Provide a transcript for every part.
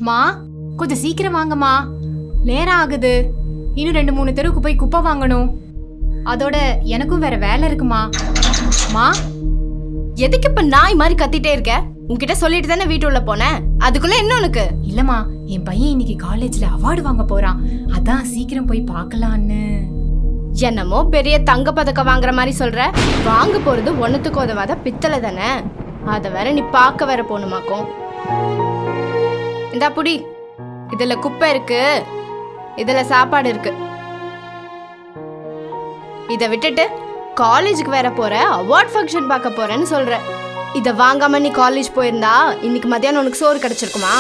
மா கொஞ்சம் சீக்கிரம் வாங்கம்மா, நேரம் ஆகுது. இன்னும் 2-3 தெருவுக்கு போய் குப்பை வாங்கணும். அதோட எனக்கும் வேற வேலை இருக்குமா. மா எதுக்கு இப்ப நாய் மாதிரி கத்திட்டே இருக்க? உன்கிட்ட சொல்லிட்டு தானே வீட்டு உள்ள போனேன். அதுக்குள்ள என்ன உனக்கு? இல்லம்மா, என் பையன் இன்னைக்கு காலேஜ்ல அவார்டு வாங்க போறான். அதான் சீக்கிரம் போய் பார்க்கலான்னு. என்னமோ பெரிய தங்க பதக்கம் வாங்குற மாதிரி சொல்ற. வாங்க போறது ஒண்ணுத்துக்கு உதவாத பித்தளை தானே. அத வேற நீ பார்க்க வேற போகணுமாக்கும். இந்தா புடி, இதுல குப்பை இருக்கு, இதுல சாப்பாடு இருக்கு. இத விட்டுட்டு காலேஜுக்கு வேற போற, அவார்ட் ஃபங்க்ஷன் பார்க்க போறேன்னு சொல்ற. இத வாங்காம நீ காலேஜ் போயிருந்தா இன்னைக்கு மத்தியானம் உனக்கு சோறு கிடைச்சிருக்குமா?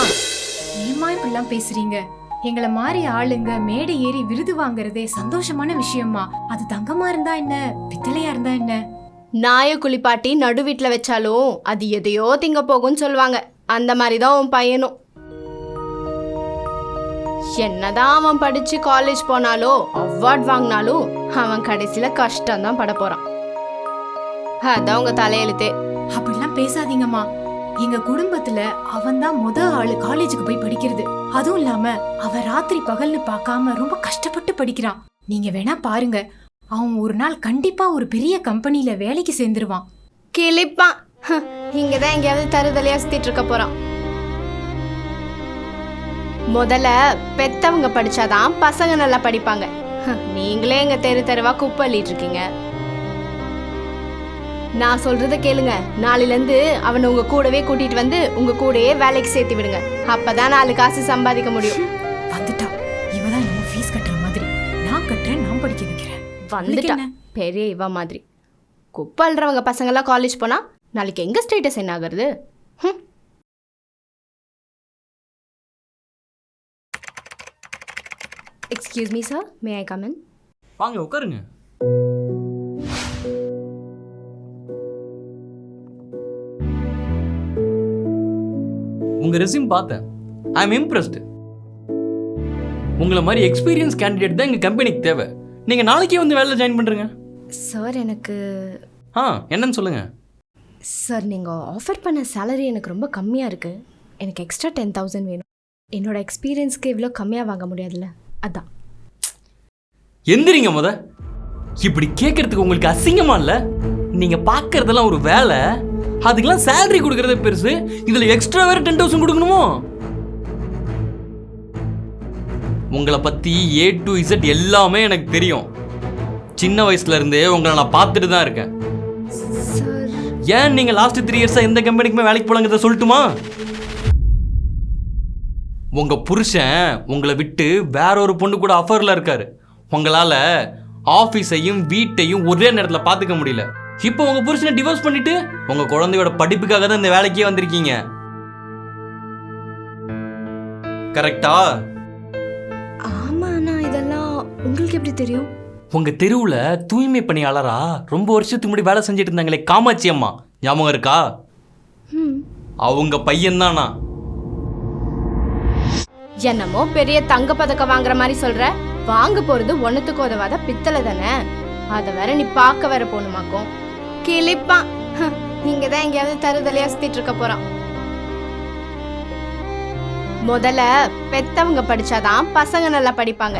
ஏமா இப்படிலாம் பேசுறீங்க? எங்களை மாதிரி ஆளுங்க மேடை ஏறி விருது வாங்குறதே சந்தோஷமான விஷயமா. அது தங்கமா இருந்தா என்ன, பித்தளையா இருந்தா என்ன? நாய குளிப்பாட்டி நடு வீட்டுல வச்சாலும் அது எதையோ திங்க போகும்னு சொல்லுவாங்க. அந்த மாதிரிதான் உன் பையனும். என்னதான் அவன் படிச்சு காலேஜ் போனாலோ அவார்ட் வாங்கினாலும் அவன் கடைசியில கஷ்டம் தான் பட போறான். அதான் உங்க தலையெழுத்தே. அப்படிலாம் பேசாதீங்கம்மா. எங்க குடும்பத்துல அவன் தான் ஆளு காலேஜுக்கு போய் படிக்கிறது. அதுவும் இல்லாம அவன் ராத்திரி பகல்னு பார்க்காம ரொம்ப கஷ்டப்பட்டு படிக்கிறான். நீங்க வேணா பாருங்க, அவன் ஒரு நாள் கண்டிப்பா ஒரு பெரிய கம்பெனில வேலைக்கு சேர்ந்துருவான். கிளிப்பான். இங்கதான் எங்கேயாவது தருதலையா சுத்திட்டு இருக்க போறான். முதல்ல பெத்தவங்க படிச்சாதான் பசங்க நல்லா படிப்பாங்க. நீங்களே எங்க தெரு தெருவா குப்பை அள்ளிட்டு இருக்கீங்க. நான் சொல்றத கேளுங்க. நாளையில இருந்து அவனை உங்க கூடவே கூட்டிட்டு வந்து உங்க கூடயே வேலைக்கு சேர்த்து விடுங்க. அப்பதான் 4 காசு சம்பாதிக்க முடியும். வந்துட்டா இவதான் நம்ம ஃபீஸ் கட்டுற மாதிரி. நான் கட்டுறேன், நான் படிக்க வைக்கிறேன். வந்துட்டா பெரிய இவ மாதிரி. குப்பை அள்ளுறவங்க பசங்க எல்லாம் காலேஜ் போனா நாளைக்கு எங்க ஸ்டேட்டஸ் என்ன ஆகுறது? Excuse me sir, May I come in? வாங்க உட்காருங்க. உங்க ரெஸ்யூம் பார்த்தேன். I am impressed. உங்களை மாதிரி எக்ஸ்பீரியன்ஸ் கேண்டிடேட் தான் எங்க கம்பெனிக்கு தேவை. நீங்க நாளைக்கே வந்து வேலையில் ஜாயின் பண்றீங்க. சார் எனக்கு என்னன்னு சொல்லுங்க. சார் நீங்கள் ஆஃபர் பண்ண சேலரி எனக்கு ரொம்ப கம்மியாக இருக்குது. எனக்கு எக்ஸ்ட்ரா 10,000 வேணும். என்னோட எக்ஸ்பீரியன்ஸ்க்கு இவ்வளோ கம்மியாக வாங்க முடியாதுல்ல, அதான். எந்திரிங்க முத. இப்படி கேட்கறதுக்கு உங்களுக்கு அசிங்கமா இல்லை? நீங்க பார்க்கறதெல்லாம் ஒரு வேலை, அதுக்கெல்லாம் சேலரி கொடுக்கறதே பெருசு. இதுல எக்ஸ்ட்ரா வேற 10,000 கொடுக்கணுமோ? உங்களை பத்தி A to Z எல்லாமே எனக்கு தெரியும். சின்ன வயசுல இருந்தே உங்களை நான் பார்த்துட்டு தான் இருக்கேன். ஏன் நீங்க லாஸ்ட் 3 இயர்ஸா எந்த கம்பெனிக்குமே வேலைக்கு போலாங்கிறத சொல்லட்டுமா? உங்க புருஷன் உங்களை விட்டு வேற ஒரு பொண்ணு கூட அஃபர்ல இருக்காரு. உங்களால ஆபீஸையும் வீட்டையும் ஒரே நேரத்தில் பார்த்துக்க முடியல. இப்போ உங்க புருஷனை டிவோர்ஸ் பண்ணிட்டு உங்க குழந்தையோட படிப்புக்காக தான் இந்த வேலைக்கே வந்திருக்கீங்க. கரெக்டா? ஆமாண்ணா, இதெல்லாம் உங்களுக்கு எப்படி தெரியும்? உங்க தெருவுல தூய்மை பணியாளரா ரொம்ப வருஷத்துக்கு முன்னாடி வேலை செஞ்சுட்டு இருந்தாங்களே காமாட்சி அம்மா, ஞாபகம் இருக்கா? அவங்க பையன் தானா? என்னமோ பெரிய தங்க பதக்கம் வாங்குற மாதிரி சொல்ற. வாங்க போறது ஒண்ணுத்துக்கு உதவாத பித்தளை தானே. அத வேற நீ பார்க்க வேற போகணுமாக்கும். கிளிப்பான். இங்கதான் எங்கேயாவது தருதலையா சுத்திட்டு இருக்க போறான். முதல்ல பெத்தவங்க படிச்சாதான் பசங்க நல்லா படிப்பாங்க.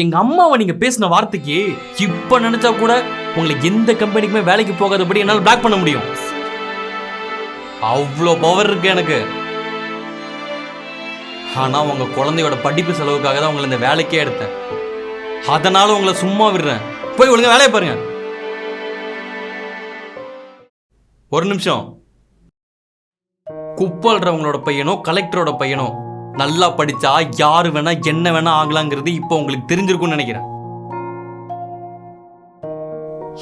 எங்க அம்மாவை நீங்க பேசின வார்த்தைக்கு இப்ப நினைச்சா கூட உங்களை எந்த கம்பெனிக்குமே வேலைக்கு போகாதபடி என்னால பிளாக் பண்ண முடியும். அவ்வளோ பவர் இருக்கு எனக்கு. ஆனா உங்க குழந்தையோட படிப்பு செலவுக்காக தான் உங்களை இந்த வேலைக்கே எடுத்தேன். அதனால உங்களை சும்மா விடுறேன். போய் ஒழுங்கா வேலையை பாருங்க. ஒரு நிமிஷம். குப்பல்றவங்களோட பையனோ கலெக்டரோட பையனோ நல்லா படிச்சா யாரு வேணா என்ன வேணா ஆகலாங்கிறது இப்போ உங்களுக்கு தெரிஞ்சிருக்கும்னு நினைக்கிறேன்.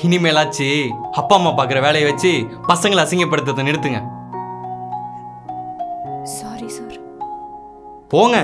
இனிமேலாச்சு அப்பா அம்மா பாக்குற வேலையை வச்சு பசங்களை அசிங்கப்படுத்துறதை நிறுத்துங்க. Sorry sir. போங்க.